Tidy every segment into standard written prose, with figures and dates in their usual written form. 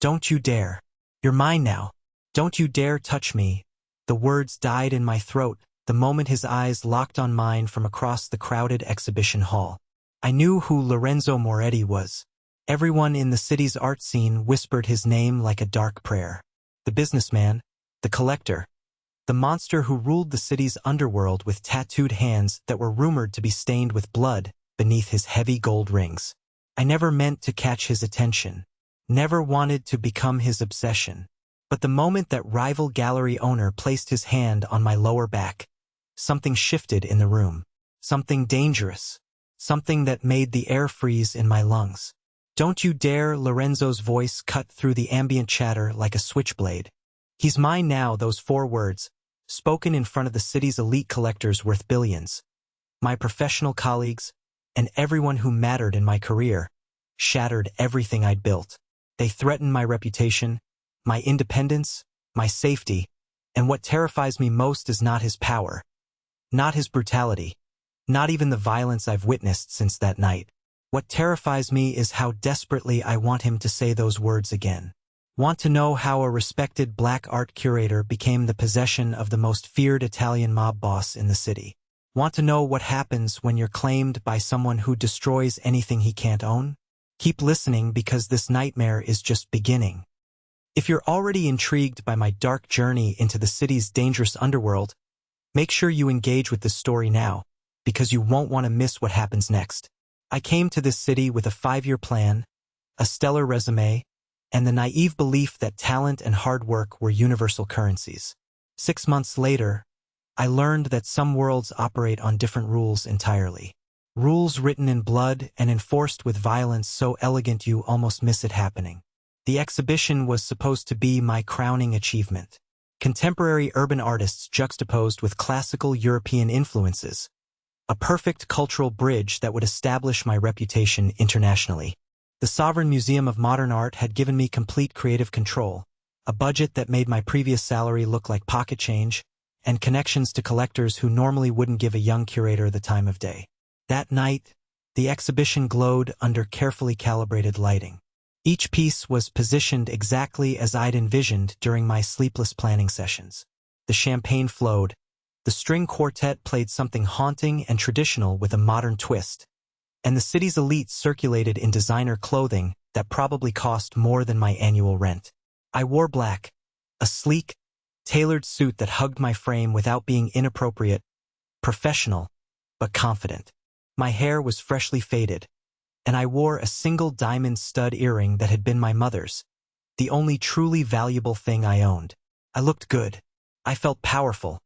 Don't you dare. You're mine now. Don't you dare touch me. The words died in my throat the moment his eyes locked on mine from across the crowded exhibition hall. I knew who Lorenzo Moretti was. Everyone in the city's art scene whispered his name like a dark prayer. The businessman, the collector, the monster who ruled the city's underworld with tattooed hands that were rumored to be stained with blood beneath his heavy gold rings. I never meant to catch his attention, never wanted to become his obsession. But the moment that rival gallery owner placed his hand on my lower back, something shifted in the room. Something dangerous. Something that made the air freeze in my lungs. Don't you dare, Lorenzo's voice cut through the ambient chatter like a switchblade. He's mine now, those 4 words, spoken in front of the city's elite collectors worth billions. My professional colleagues, and everyone who mattered in my career, shattered everything I'd built. They threatened my reputation, my independence, my safety, and what terrifies me most is not his power, not his brutality, not even the violence I've witnessed since that night. What terrifies me is how desperately I want him to say those words again. Want to know how a respected black art curator became the possession of the most feared Italian mob boss in the city. Want to know what happens when you're claimed by someone who destroys anything he can't own? Keep listening because this nightmare is just beginning. If you're already intrigued by my dark journey into the city's dangerous underworld, make sure you engage with this story now, because you won't want to miss what happens next. I came to this city with a 5-year plan, a stellar resume, and the naive belief that talent and hard work were universal currencies. 6 months later, I learned that some worlds operate on different rules entirely. Rules written in blood and enforced with violence so elegant you almost miss it happening. The exhibition was supposed to be my crowning achievement. Contemporary urban artists juxtaposed with classical European influences. A perfect cultural bridge that would establish my reputation internationally. The Sovereign Museum of Modern Art had given me complete creative control, a budget that made my previous salary look like pocket change, and connections to collectors who normally wouldn't give a young curator the time of day. That night, the exhibition glowed under carefully calibrated lighting. Each piece was positioned exactly as I'd envisioned during my sleepless planning sessions. The champagne flowed. The string quartet played something haunting and traditional with a modern twist, and the city's elites circulated in designer clothing that probably cost more than my annual rent. I wore black, a sleek, tailored suit that hugged my frame without being inappropriate, professional, but confident. My hair was freshly faded, and I wore a single diamond stud earring that had been my mother's, the only truly valuable thing I owned. I looked good. I felt powerful,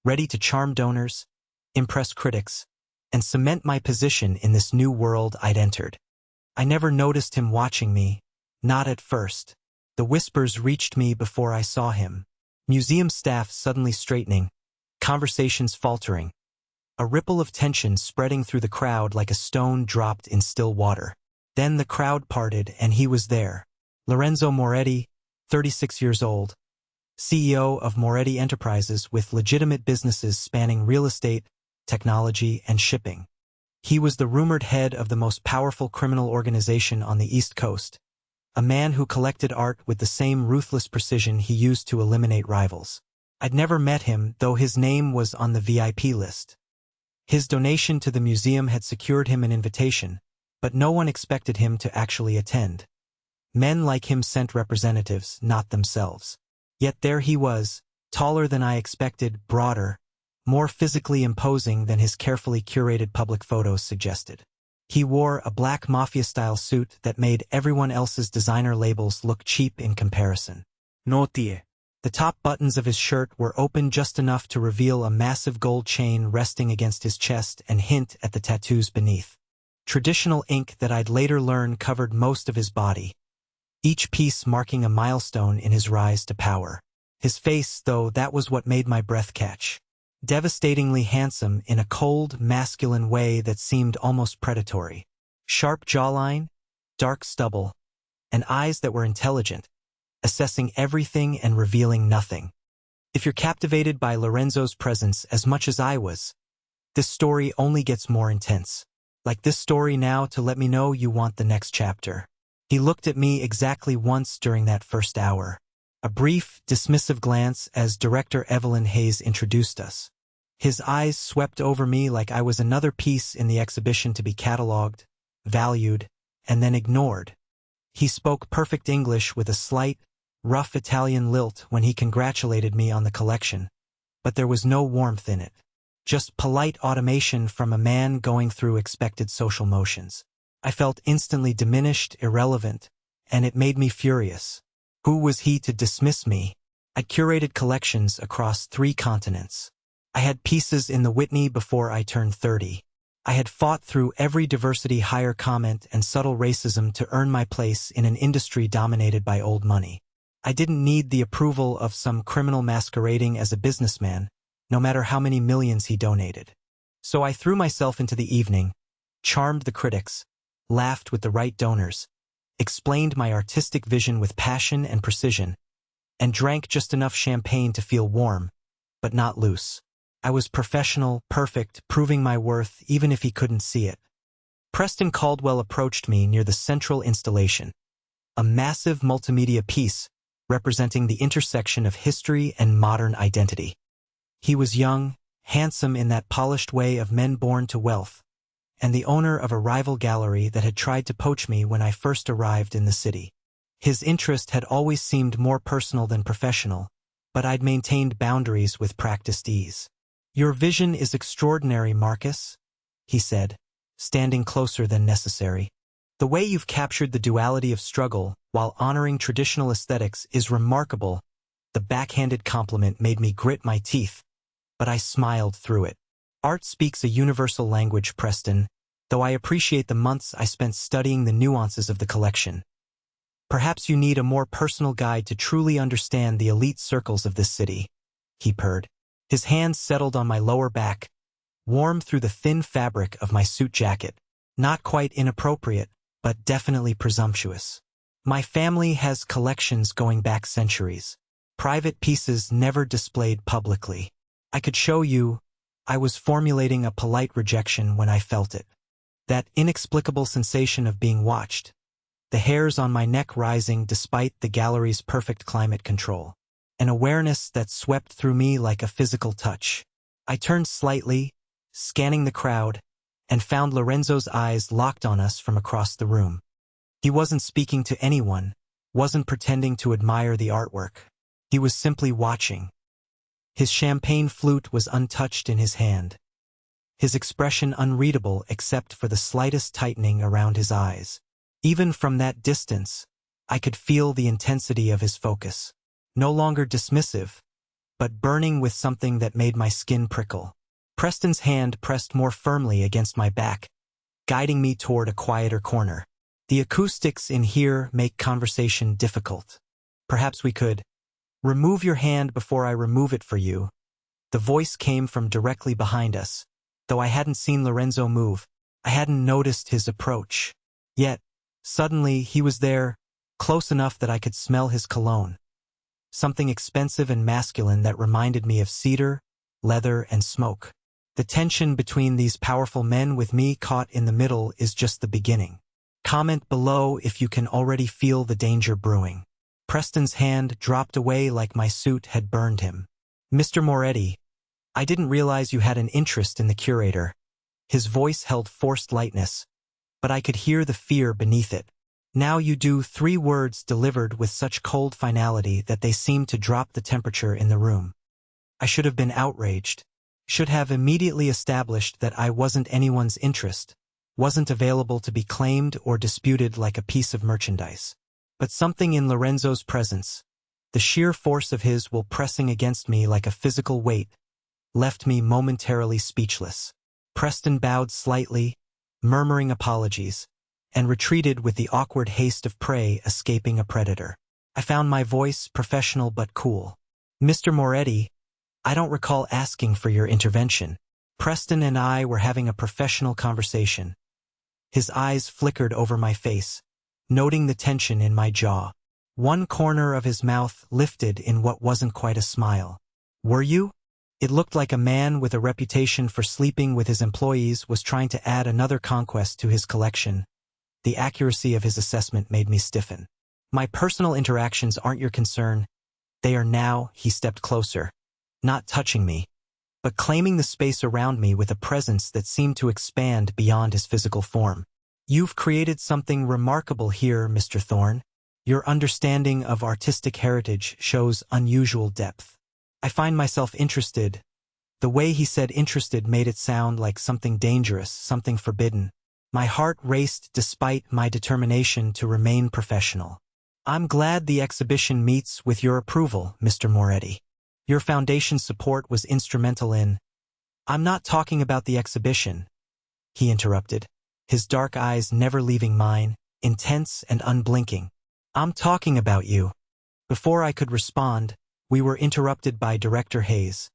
ready to charm donors, impress critics, and cement my position in this new world I'd entered. I never noticed him watching me, not at first. The whispers reached me before I saw him. Museum staff suddenly straightening, conversations faltering, a ripple of tension spreading through the crowd like a stone dropped in still water. Then the crowd parted and he was there. Lorenzo Moretti, 36 years old, CEO of Moretti Enterprises with legitimate businesses spanning real estate, technology, and shipping. He was the rumored head of the most powerful criminal organization on the East Coast, a man who collected art with the same ruthless precision he used to eliminate rivals. I'd never met him, though his name was on the VIP list. His donation to the museum had secured him an invitation, but no one expected him to actually attend. Men like him sent representatives, not themselves. Yet there he was, taller than I expected, broader, more physically imposing than his carefully curated public photos suggested. He wore a black Mafia-style suit that made everyone else's designer labels look cheap in comparison. Notie. The top buttons of his shirt were open just enough to reveal a massive gold chain resting against his chest and hint at the tattoos beneath. Traditional ink that I'd later learn covered most of his body, each piece marking a milestone in his rise to power. His face, though, that was what made my breath catch. Devastatingly handsome in a cold, masculine way that seemed almost predatory. Sharp jawline, dark stubble, and eyes that were intelligent, assessing everything and revealing nothing. If you're captivated by Lorenzo's presence as much as I was, this story only gets more intense. Like this story now to let me know you want the next chapter. He looked at me exactly once during that first hour. A brief, dismissive glance as Director Evelyn Hayes introduced us. His eyes swept over me like I was another piece in the exhibition to be catalogued, valued, and then ignored. He spoke perfect English with a slight, rough Italian lilt when he congratulated me on the collection, but there was no warmth in it. Just polite automation from a man going through expected social motions. I felt instantly diminished, irrelevant, and it made me furious. Who was he to dismiss me? I curated collections across 3 continents. I had pieces in the Whitney before I turned 30. I had fought through every diversity hire comment and subtle racism to earn my place in an industry dominated by old money. I didn't need the approval of some criminal masquerading as a businessman, no matter how many millions he donated. So I threw myself into the evening, charmed the critics, laughed with the right donors, explained my artistic vision with passion and precision, and drank just enough champagne to feel warm, but not loose. I was professional, perfect, proving my worth even if he couldn't see it. Preston Caldwell approached me near the central installation, a massive multimedia piece representing the intersection of history and modern identity. He was young, handsome in that polished way of men born to wealth, and the owner of a rival gallery that had tried to poach me when I first arrived in the city. His interest had always seemed more personal than professional, but I'd maintained boundaries with practiced ease. "Your vision is extraordinary, Marcus," he said, standing closer than necessary. "The way you've captured the duality of struggle while honoring traditional aesthetics is remarkable." The backhanded compliment made me grit my teeth, but I smiled through it. "Art speaks a universal language, Preston, though I appreciate the months I spent studying the nuances of the collection. Perhaps you need a more personal guide to truly understand the elite circles of this city," he purred. His hands settled on my lower back, warm through the thin fabric of my suit jacket. Not quite inappropriate, but definitely presumptuous. "My family has collections going back centuries. Private pieces never displayed publicly. I could show you." I was formulating a polite rejection when I felt it. That inexplicable sensation of being watched, the hairs on my neck rising despite the gallery's perfect climate control. An awareness that swept through me like a physical touch. I turned slightly, scanning the crowd, and found Lorenzo's eyes locked on us from across the room. He wasn't speaking to anyone, wasn't pretending to admire the artwork. He was simply watching. His champagne flute was untouched in his hand, his expression unreadable except for the slightest tightening around his eyes. Even from that distance, I could feel the intensity of his focus. No longer dismissive, but burning with something that made my skin prickle. Preston's hand pressed more firmly against my back, guiding me toward a quieter corner. "The acoustics in here make conversation difficult. Perhaps we could remove your hand before I remove it for you." The voice came from directly behind us. Though I hadn't seen Lorenzo move, I hadn't noticed his approach. Yet, suddenly he was there, close enough that I could smell his cologne. Something expensive and masculine that reminded me of cedar, leather, and smoke. The tension between these powerful men with me caught in the middle is just the beginning. Comment below if you can already feel the danger brewing. Preston's hand dropped away like my suit had burned him. "Mr. Moretti, I didn't realize you had an interest in the curator." His voice held forced lightness, but I could hear the fear beneath it. "Now you do," 3 words delivered with such cold finality that they seemed to drop the temperature in the room. I should have been outraged. Should have immediately established that I wasn't anyone's interest, wasn't available to be claimed or disputed like a piece of merchandise. But something in Lorenzo's presence, the sheer force of his will pressing against me like a physical weight, left me momentarily speechless. Preston bowed slightly, murmuring apologies, and retreated with the awkward haste of prey escaping a predator. I found my voice professional but cool. "Mr. Moretti, I don't recall asking for your intervention." Preston and I were having a professional conversation. His eyes flickered over my face, noting the tension in my jaw. One corner of his mouth lifted in what wasn't quite a smile. "Were you?" It looked like a man with a reputation for sleeping with his employees was trying to add another conquest to his collection, The accuracy of his assessment made me stiffen. My personal interactions aren't your concern. They are now. He stepped closer, not touching me, but claiming the space around me with a presence that seemed to expand beyond his physical form. You've created something remarkable here, Mr. Thorne. Your understanding of artistic heritage shows unusual depth. I find myself interested. The way he said interested made it sound like something dangerous, something forbidden. My heart raced despite my determination to remain professional. I'm glad the exhibition meets with your approval, Mr. Moretti. Your foundation's support was instrumental in— I'm not talking about the exhibition, he interrupted, his dark eyes never leaving mine, intense and unblinking. I'm talking about you. Before I could respond, we were interrupted by Director Hayes,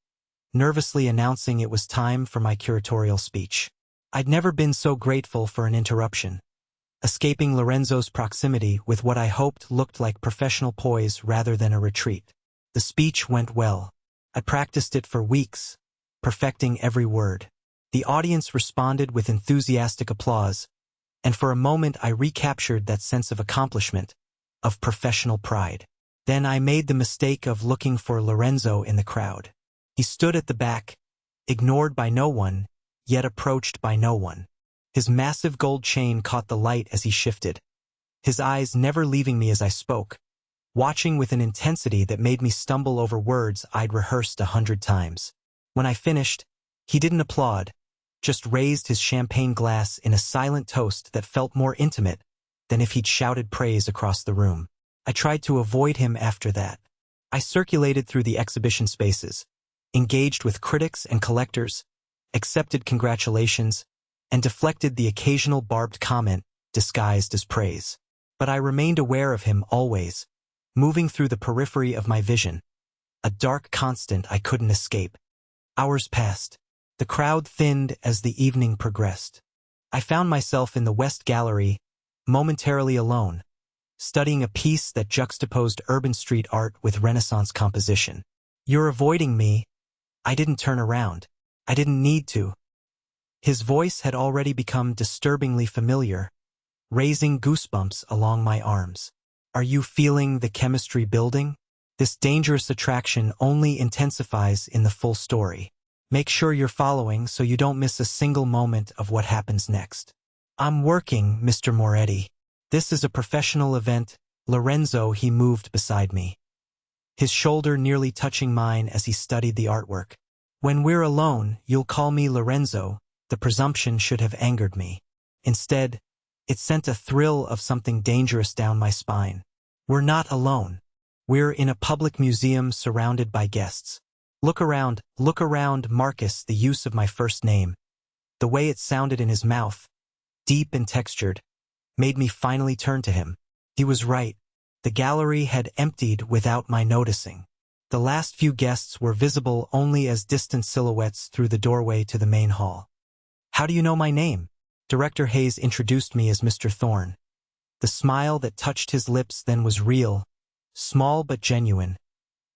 nervously announcing it was time for my curatorial speech. I'd never been so grateful for an interruption, escaping Lorenzo's proximity with what I hoped looked like professional poise rather than a retreat. The speech went well. I practiced it for weeks, perfecting every word. The audience responded with enthusiastic applause, and for a moment I recaptured that sense of accomplishment, of professional pride. Then I made the mistake of looking for Lorenzo in the crowd. He stood at the back, ignored by no one, yet approached by no one. His massive gold chain caught the light as he shifted, his eyes never leaving me as I spoke, watching with an intensity that made me stumble over words I'd rehearsed 100 times. When I finished, he didn't applaud, just raised his champagne glass in a silent toast that felt more intimate than if he'd shouted praise across the room. I tried to avoid him after that. I circulated through the exhibition spaces, engaged with critics and collectors, accepted congratulations, and deflected the occasional barbed comment disguised as praise. But I remained aware of him always, moving through the periphery of my vision, a dark constant I couldn't escape. Hours passed. The crowd thinned as the evening progressed. I found myself in the West Gallery, momentarily alone, studying a piece that juxtaposed urban street art with Renaissance composition. You're avoiding me. I didn't turn around. I didn't need to. His voice had already become disturbingly familiar, raising goosebumps along my arms. Are you feeling the chemistry building? This dangerous attraction only intensifies in the full story. Make sure you're following so you don't miss a single moment of what happens next. I'm working, Mr. Moretti. This is a professional event. Lorenzo, he moved beside me, his shoulder nearly touching mine as he studied the artwork. When we're alone, you'll call me Lorenzo. The presumption should have angered me. Instead, it sent a thrill of something dangerous down my spine. We're not alone. We're in a public museum surrounded by guests. Look around, Marcus, the use of my first name. The way it sounded in his mouth, deep and textured, made me finally turn to him. He was right. The gallery had emptied without my noticing. The last few guests were visible only as distant silhouettes through the doorway to the main hall. How do you know my name? Director Hayes introduced me as Mr. Thorne. The smile that touched his lips then was real, small but genuine,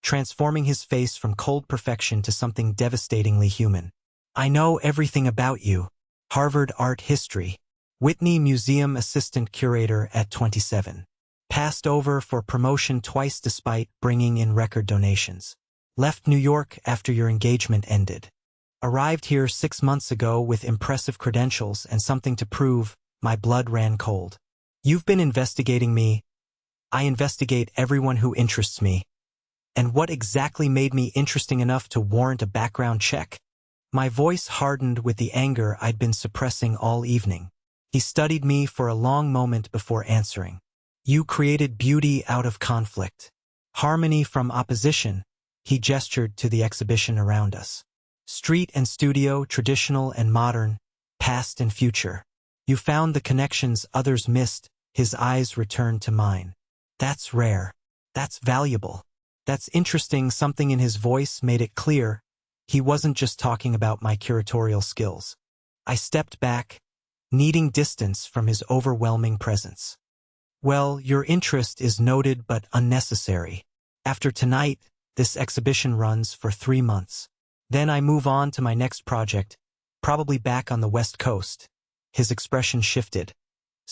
transforming his face from cold perfection to something devastatingly human. I know everything about you. Harvard Art History. Whitney Museum Assistant Curator at 27. Passed over for promotion twice despite bringing in record donations. Left New York after your engagement ended. Arrived here 6 months ago with impressive credentials and something to prove. My blood ran cold. You've been investigating me. I investigate everyone who interests me. And what exactly made me interesting enough to warrant a background check? My voice hardened with the anger I'd been suppressing all evening. He studied me for a long moment before answering. You created beauty out of conflict, harmony from opposition. He gestured to the exhibition around us. Street and studio, traditional and modern, past and future. You found the connections others missed. His eyes returned to mine. That's rare. That's valuable. That's interesting. Something in his voice made it clear he wasn't just talking about my curatorial skills. I stepped back, needing distance from his overwhelming presence. Well, your interest is noted but unnecessary. After tonight, this exhibition runs for 3 months. Then I move on to my next project, probably back on the West Coast. His expression shifted,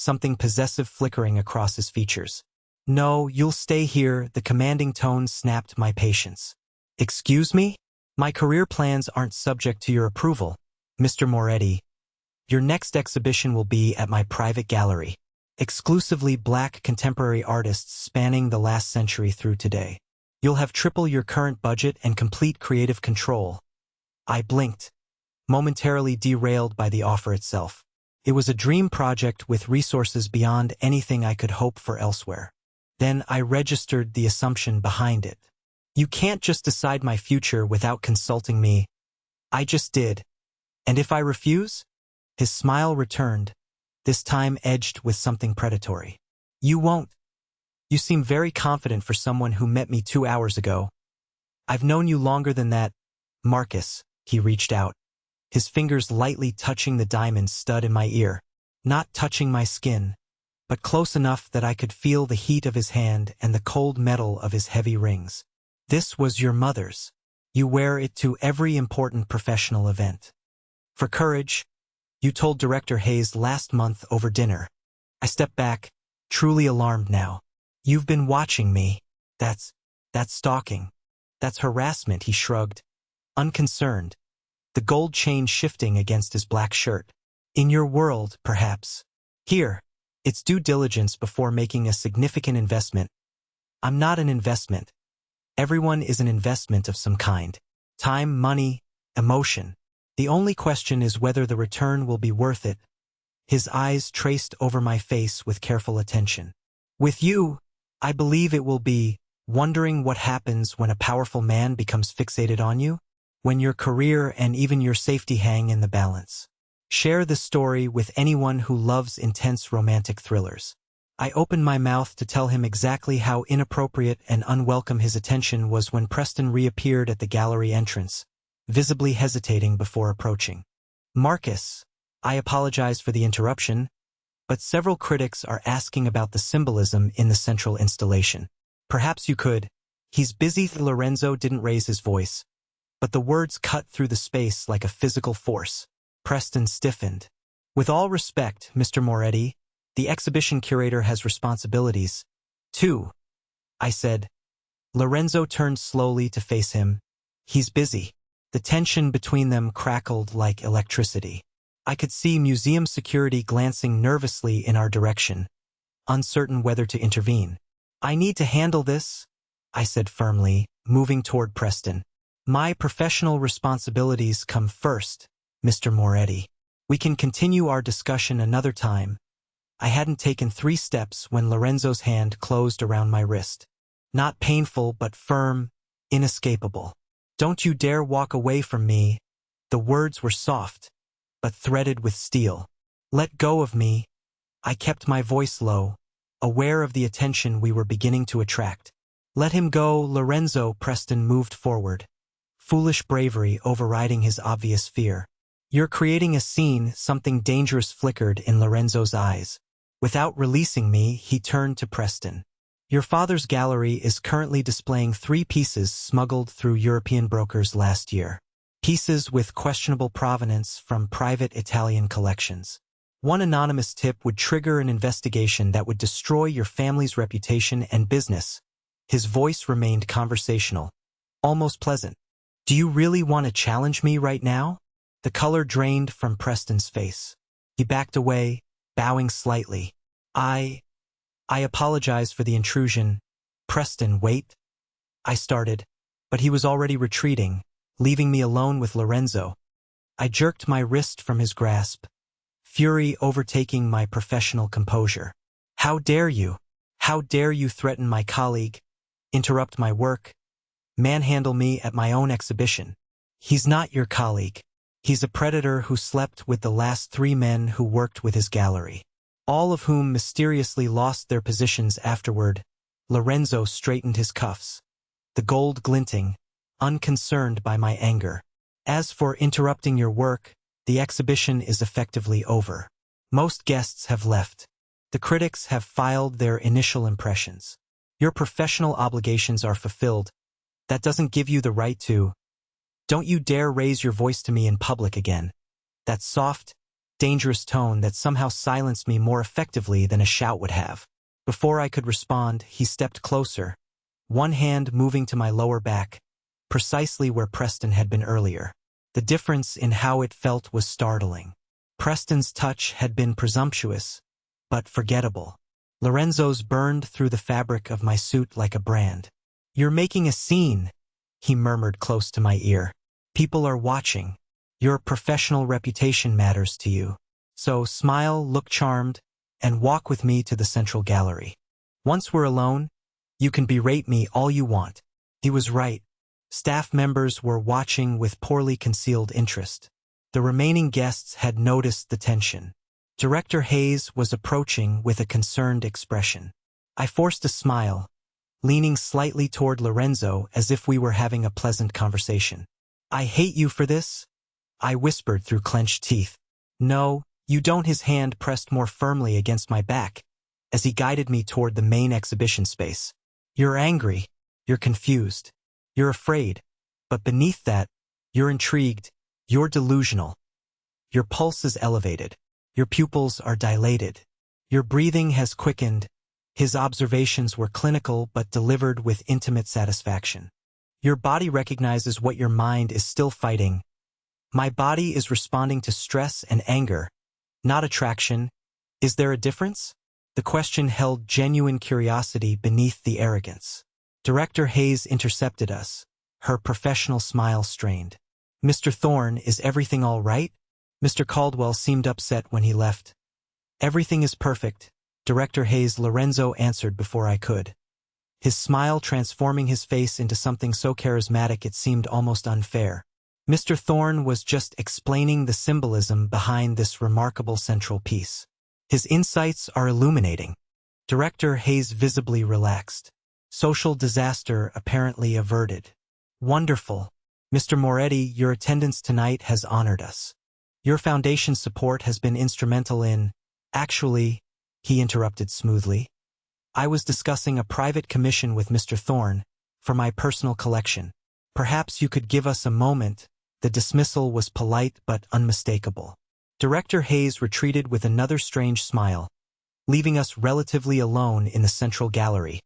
something possessive flickering across his features. No, you'll stay here, the commanding tone snapped my patience. Excuse me? My career plans aren't subject to your approval, Mr. Moretti. Your next exhibition will be at my private gallery. Exclusively black contemporary artists spanning the last century through today. You'll have triple your current budget and complete creative control. I blinked, momentarily derailed by the offer itself. It was a dream project with resources beyond anything I could hope for elsewhere. Then I registered the assumption behind it. You can't just decide my future without consulting me. I just did. And if I refuse? His smile returned, this time edged with something predatory. You won't. You seem very confident for someone who met me 2 hours ago. I've known you longer than that, Marcus. He reached out, his fingers lightly touching the diamond stud in my ear, not touching my skin, but close enough that I could feel the heat of his hand and the cold metal of his heavy rings. This was your mother's. You wear it to every important professional event. For courage, you told Director Hayes last month over dinner. I stepped back, truly alarmed now. You've been watching me. That's stalking. That's harassment, he shrugged, unconcerned, the gold chain shifting against his black shirt. In your world, perhaps. Here, it's due diligence before making a significant investment. I'm not an investment. Everyone is an investment of some kind. Time, money, emotion. The only question is whether the return will be worth it. His eyes traced over my face with careful attention. With you, I believe it will be wondering what happens when a powerful man becomes fixated on you, when your career and even your safety hang in the balance. Share the story with anyone who loves intense romantic thrillers. I opened my mouth to tell him exactly how inappropriate and unwelcome his attention was when Preston reappeared at the gallery entrance, visibly hesitating before approaching. Marcus, I apologize for the interruption, but several critics are asking about the symbolism in the central installation. Perhaps you could. He's busy. Lorenzo didn't raise his voice, but the words cut through the space like a physical force. Preston stiffened. With all respect, Mr. Moretti, the exhibition curator has responsibilities, too, I said. Lorenzo turned slowly to face him. He's busy. The tension between them crackled like electricity. I could see museum security glancing nervously in our direction, uncertain whether to intervene. I need to handle this, I said firmly, moving toward Preston. My professional responsibilities come first, Mr. Moretti. We can continue our discussion another time. I hadn't taken 3 steps when Lorenzo's hand closed around my wrist. Not painful, but firm, inescapable. Don't you dare walk away from me. The words were soft, but threaded with steel. Let go of me. I kept my voice low, aware of the attention we were beginning to attract. Let him go, Lorenzo. Preston moved forward, foolish bravery overriding his obvious fear. You're creating a scene. Something dangerous flickered in Lorenzo's eyes. Without releasing me, he turned to Preston. Your father's gallery is currently displaying 3 pieces smuggled through European brokers last year. Pieces with questionable provenance from private Italian collections. One anonymous tip would trigger an investigation that would destroy your family's reputation and business. His voice remained conversational, almost pleasant. Do you really want to challenge me right now? The color drained from Preston's face. He backed away, bowing slightly. I apologize for the intrusion. Preston, wait. I started, but he was already retreating, leaving me alone with Lorenzo. I jerked my wrist from his grasp, fury overtaking my professional composure. How dare you? How dare you threaten my colleague, interrupt my work, manhandle me at my own exhibition? He's not your colleague. He's a predator who slept with the last 3 men who worked with his gallery, all of whom mysteriously lost their positions afterward. Lorenzo straightened his cuffs, the gold glinting, unconcerned by my anger. As for interrupting your work, the exhibition is effectively over. Most guests have left. The critics have filed their initial impressions. Your professional obligations are fulfilled. That doesn't give you the right to. Don't you dare raise your voice to me in public again. That soft, dangerous tone that somehow silenced me more effectively than a shout would have. Before I could respond, he stepped closer, one hand moving to my lower back, precisely where Preston had been earlier. The difference in how it felt was startling. Preston's touch had been presumptuous, but forgettable. Lorenzo's burned through the fabric of my suit like a brand. "You're making a scene," he murmured close to my ear. "People are watching. Your professional reputation matters to you. So smile, look charmed, and walk with me to the central gallery. Once we're alone, you can berate me all you want." He was right. Staff members were watching with poorly concealed interest. The remaining guests had noticed the tension. Director Hayes was approaching with a concerned expression. I forced a smile, leaning slightly toward Lorenzo as if we were having a pleasant conversation. "I hate you for this," I whispered through clenched teeth. "No, you don't." His hand pressed more firmly against my back as he guided me toward the main exhibition space. "You're angry, you're confused, you're afraid, but beneath that, you're intrigued, you're delusional. Your pulse is elevated. Your pupils are dilated. Your breathing has quickened." His observations were clinical but delivered with intimate satisfaction. "Your body recognizes what your mind is still fighting. My body is responding to stress and anger, not attraction. Is there a difference?" The question held genuine curiosity beneath the arrogance. Director Hayes intercepted us, her professional smile strained. "Mr. Thorne, is everything all right?" Mr. Caldwell seemed upset when he left. "Everything is perfect," Director Hayes. Lorenzo answered before I could, his smile transforming his face into something so charismatic it seemed almost unfair. Mr. Thorne was just explaining the symbolism behind this remarkable central piece. "His insights are illuminating." Director Hayes visibly relaxed. "Social disaster apparently averted." "Wonderful. Mr. Moretti, your attendance tonight has honored us. Your foundation support has been instrumental in—" "Actually," he interrupted smoothly, "I was discussing a private commission with Mr. Thorne for my personal collection. Perhaps you could give us a moment." The dismissal was polite but unmistakable. Director Hayes retreated with another strange smile, leaving us relatively alone in the central gallery,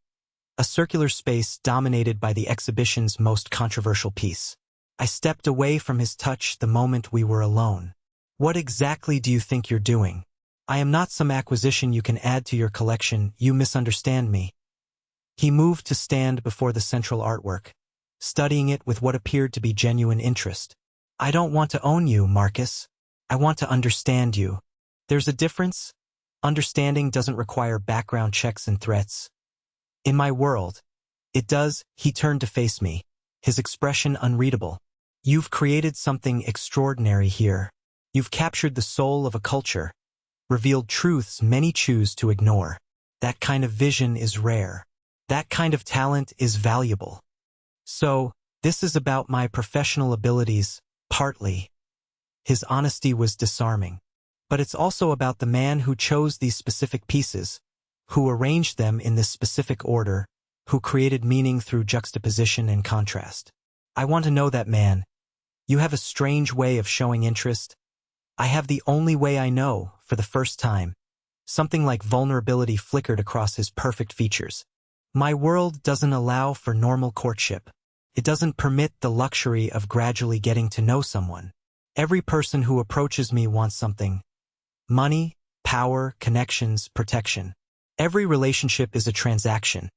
a circular space dominated by the exhibition's most controversial piece. I stepped away from his touch the moment we were alone. "What exactly do you think you're doing? I am not some acquisition you can add to your collection. You misunderstand me." He moved to stand before the central artwork, studying it with what appeared to be genuine interest. "I don't want to own you, Marcus. I want to understand you. There's a difference. Understanding doesn't require background checks and threats. In my world, it does." He turned to face me, his expression unreadable. "You've created something extraordinary here. You've captured the soul of a culture, revealed truths many choose to ignore. That kind of vision is rare. That kind of talent is valuable. So, this is about my professional abilities, partly." His honesty was disarming. "But it's also about the man who chose these specific pieces, who arranged them in this specific order, who created meaning through juxtaposition and contrast. I want to know that man. You have a strange way of showing interest. I have the only way I know, for the first time." Something like vulnerability flickered across his perfect features. "My world doesn't allow for normal courtship. It doesn't permit the luxury of gradually getting to know someone. Every person who approaches me wants something. Money, power, connections, protection. Every relationship is a transaction.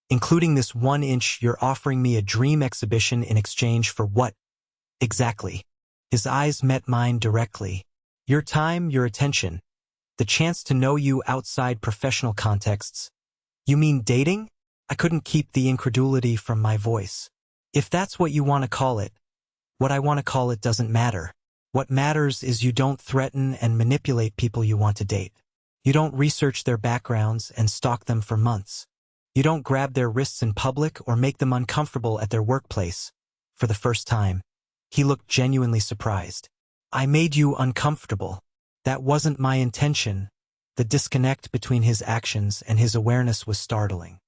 Including this 1-inch, you're offering me a dream exhibition in exchange for what? Exactly." His eyes met mine directly. "Your time, your attention. The chance to know you outside professional contexts." "You mean dating?" I couldn't keep the incredulity from my voice. "If that's what you want to call it. What I want to call it doesn't matter. What matters is you don't threaten and manipulate people you want to date. You don't research their backgrounds and stalk them for months. You don't grab their wrists in public or make them uncomfortable at their workplace." For the first time, he looked genuinely surprised. "I made you uncomfortable. That wasn't my intention." The disconnect between his actions and his awareness was startling.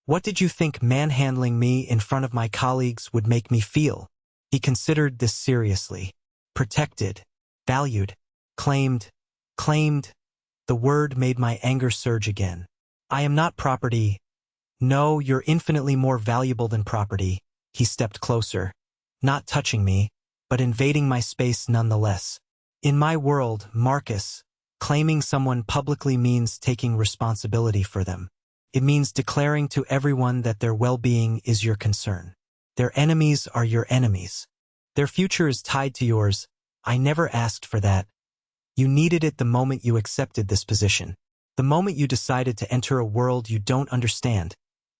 "What did you think manhandling me in front of my colleagues would make me feel?" He considered this seriously. Protected, valued, claimed. Claimed. The word made my anger surge again. I am not property. No, you're infinitely more valuable than property. He stepped closer, not touching me, but invading my space nonetheless. In my world, Marcus, claiming someone publicly means taking responsibility for them. It means declaring to everyone that their well-being is your concern. Their enemies are your enemies. Their future is tied to yours. I never asked for that. You needed it the moment you accepted this position. The moment you decided to enter a world you don't understand,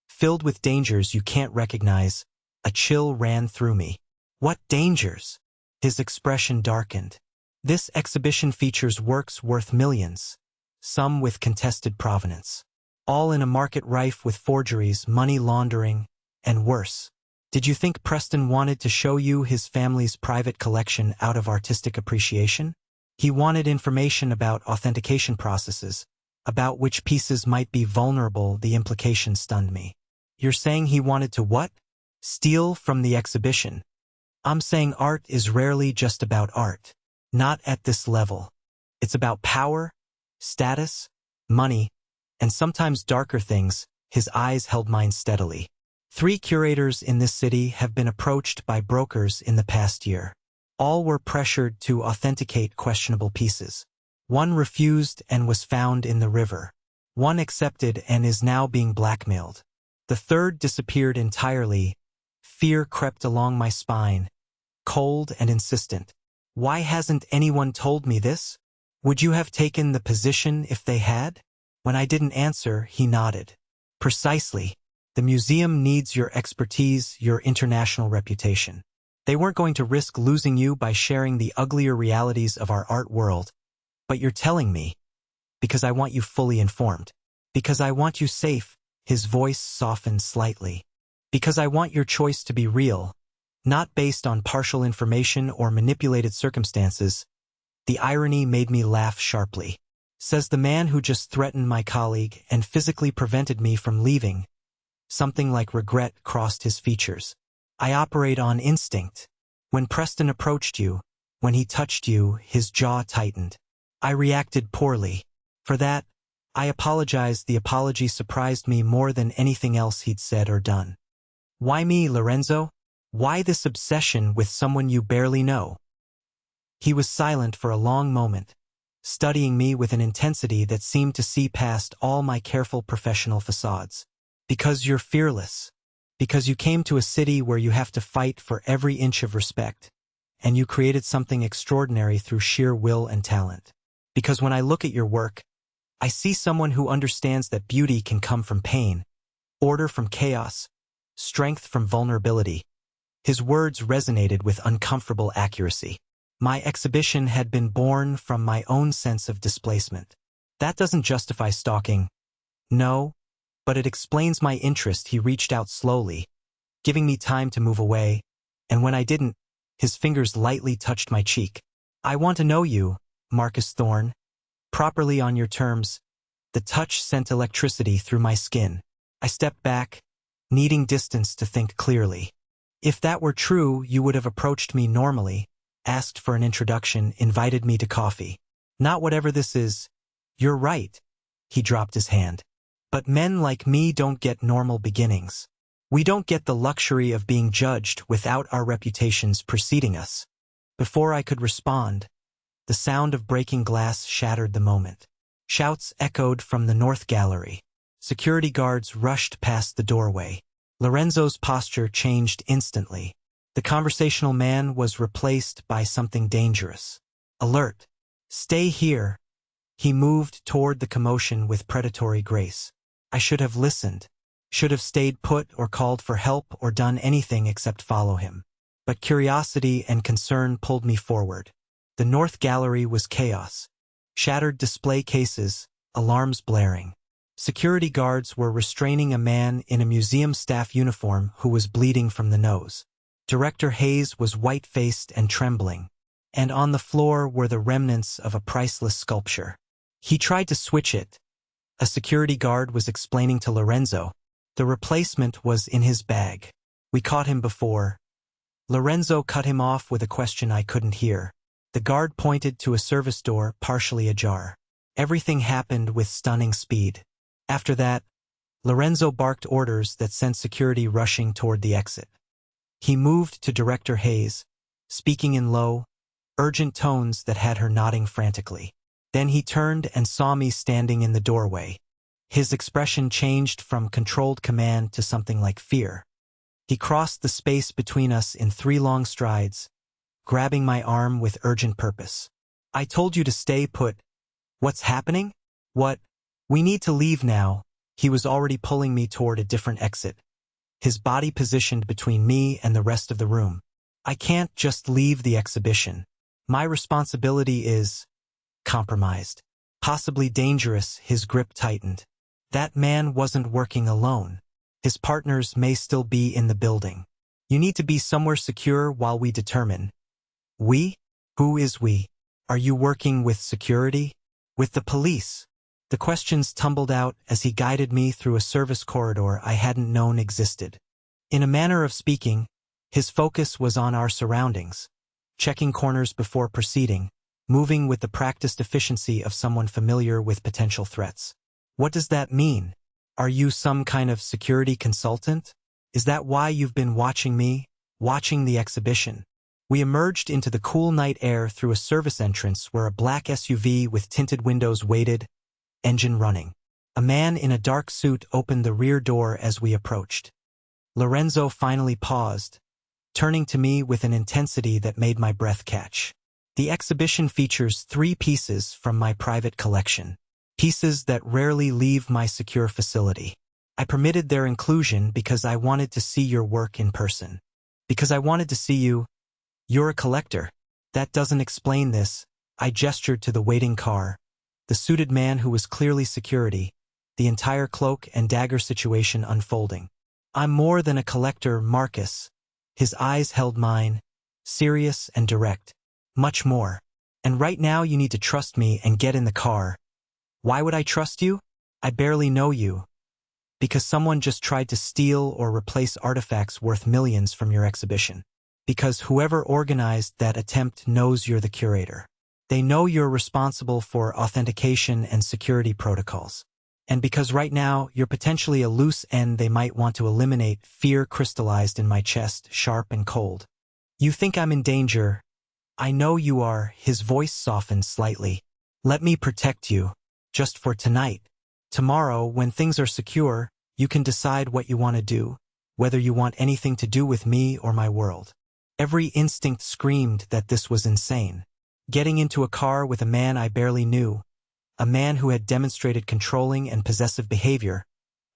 filled with dangers you can't recognize. A chill ran through me. What dangers? His expression darkened. This exhibition features works worth millions, some with contested provenance. All in a market rife with forgeries, money laundering, and worse. Did you think Preston wanted to show you his family's private collection out of artistic appreciation? He wanted information about authentication processes, about which pieces might be vulnerable. The implication stunned me. You're saying he wanted to what? Steal from the exhibition. I'm saying art is rarely just about art. Not at this level. It's about power, status, money, and sometimes darker things. His eyes held mine steadily. 3 curators in this city have been approached by brokers in the past year. All were pressured to authenticate questionable pieces. 1 refused and was found in the river. 1 accepted and is now being blackmailed. The 3rd disappeared entirely. Fear crept along my spine, cold and insistent. Why hasn't anyone told me this? Would you have taken the position if they had? When I didn't answer, he nodded. Precisely. The museum needs your expertise, your international reputation. They weren't going to risk losing you by sharing the uglier realities of our art world. But you're telling me. Because I want you fully informed. Because I want you safe. His voice softened slightly. Because I want your choice to be real, not based on partial information or manipulated circumstances. The irony made me laugh sharply. Says the man who just threatened my colleague and physically prevented me from leaving. Something like regret crossed his features. I operate on instinct. When Preston approached you, when he touched you, his jaw tightened. I reacted poorly. For that, I apologized. The apology surprised me more than anything else he'd said or done. Why me, Lorenzo? Why this obsession with someone you barely know? He was silent for a long moment, studying me with an intensity that seemed to see past all my careful professional facades. Because you're fearless. Because you came to a city where you have to fight for every inch of respect. And you created something extraordinary through sheer will and talent. Because when I look at your work, I see someone who understands that beauty can come from pain, order from chaos, strength from vulnerability. His words resonated with uncomfortable accuracy. My exhibition had been born from my own sense of displacement. That doesn't justify stalking. No, but it explains my interest. He reached out slowly, giving me time to move away, and when I didn't, his fingers lightly touched my cheek. I want to know you, Marcus Thorne, properly on your terms. The touch sent electricity through my skin. I stepped back, needing distance to think clearly. If that were true, you would have approached me normally, asked for an introduction, invited me to coffee. Not whatever this is. You're right. He dropped his hand. But men like me don't get normal beginnings. We don't get the luxury of being judged without our reputations preceding us. Before I could respond, the sound of breaking glass shattered the moment. Shouts echoed from the north gallery. Security guards rushed past the doorway. Lorenzo's posture changed instantly. The conversational man was replaced by something dangerous. Alert. Stay here. He moved toward the commotion with predatory grace. I should have listened, should have stayed put or called for help or done anything except follow him. But curiosity and concern pulled me forward. The north gallery was chaos. Shattered display cases, alarms blaring. Security guards were restraining a man in a museum staff uniform who was bleeding from the nose. Director Hayes was white-faced and trembling, and on the floor were the remnants of a priceless sculpture. He tried to switch it. A security guard was explaining to Lorenzo. The replacement was in his bag. We caught him before. Lorenzo cut him off with a question I couldn't hear. The guard pointed to a service door partially ajar. Everything happened with stunning speed. After that, Lorenzo barked orders that sent security rushing toward the exit. He moved to Director Hayes, speaking in low, urgent tones that had her nodding frantically. Then he turned and saw me standing in the doorway. His expression changed from controlled command to something like fear. He crossed the space between us in 3 long strides, grabbing my arm with urgent purpose. "I told you to stay put. What's happening? What? We need to leave now." He was already pulling me toward a different exit, his body positioned between me and the rest of the room. "I can't just leave the exhibition. My responsibility is compromised. Possibly dangerous." His grip tightened. "That man wasn't working alone. His partners may still be in the building. You need to be somewhere secure while we determine." "We? Who is we? Are you working with security? With the police?" The questions tumbled out as he guided me through a service corridor I hadn't known existed. In a manner of speaking, his focus was on our surroundings, checking corners before proceeding, moving with the practiced efficiency of someone familiar with potential threats. "What does that mean? Are you some kind of security consultant? Is that why you've been watching me, watching the exhibition?" We emerged into the cool night air through a service entrance where a black SUV with tinted windows waited, engine running. A man in a dark suit opened the rear door as we approached. Lorenzo finally paused, turning to me with an intensity that made my breath catch. "The exhibition features 3 pieces from my private collection. Pieces that rarely leave my secure facility. I permitted their inclusion because I wanted to see your work in person. Because I wanted to see you. You're a collector. That doesn't explain this." I gestured to the waiting car, the suited man who was clearly security, the entire cloak and dagger situation unfolding. "I'm more than a collector, Marcus." His eyes held mine, serious and direct. "Much more. And right now you need to trust me and get in the car." "Why would I trust you? I barely know you." "Because someone just tried to steal or replace artifacts worth millions from your exhibition. Because whoever organized that attempt knows you're the curator. They know you're responsible for authentication and security protocols. And because right now you're potentially a loose end they might want to eliminate." Fear crystallized in my chest, sharp and cold. "You think I'm in danger. I know you are." His voice softened slightly. "Let me protect you. Just for tonight. Tomorrow, when things are secure, you can decide what you want to do, whether you want anything to do with me or my world." Every instinct screamed that this was insane. Getting into a car with a man I barely knew, a man who had demonstrated controlling and possessive behavior,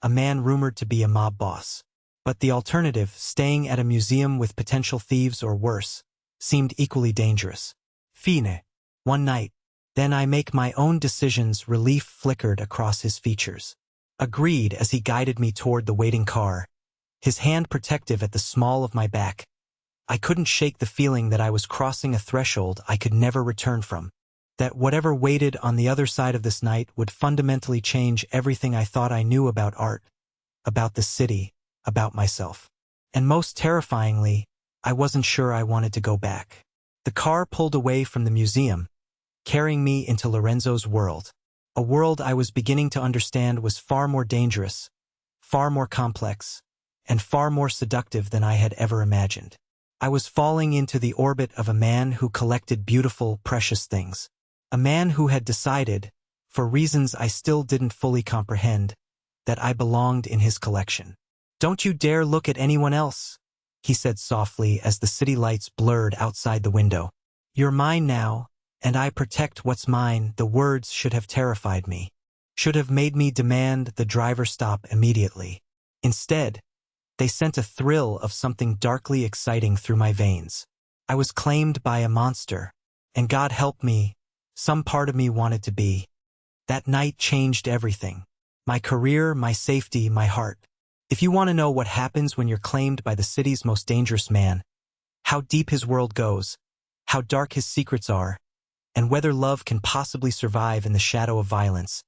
a man rumored to be a mob boss. But the alternative, staying at a museum with potential thieves or worse, seemed equally dangerous. "Fine. One night. Then I make my own decisions." Relief flickered across his features. "Agreed." As he guided me toward the waiting car, his hand protective at the small of my back. I couldn't shake the feeling that I was crossing a threshold I could never return from. That whatever waited on the other side of this night would fundamentally change everything I thought I knew about art, about the city, about myself. And most terrifyingly, I wasn't sure I wanted to go back. The car pulled away from the museum, carrying me into Lorenzo's world. A world I was beginning to understand was far more dangerous, far more complex, and far more seductive than I had ever imagined. I was falling into the orbit of a man who collected beautiful, precious things. A man who had decided, for reasons I still didn't fully comprehend, that I belonged in his collection. "Don't you dare look at anyone else," he said softly as the city lights blurred outside the window. "You're mine now, and I protect what's mine." The words should have terrified me, should have made me demand the driver stop immediately. Instead, they sent a thrill of something darkly exciting through my veins. I was claimed by a monster, and God help me, some part of me wanted to be. That night changed everything. My career, my safety, my heart. If you want to know what happens when you're claimed by the city's most dangerous man, how deep his world goes, how dark his secrets are, and whether love can possibly survive in the shadow of violence,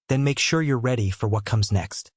then make sure you're ready for what comes next.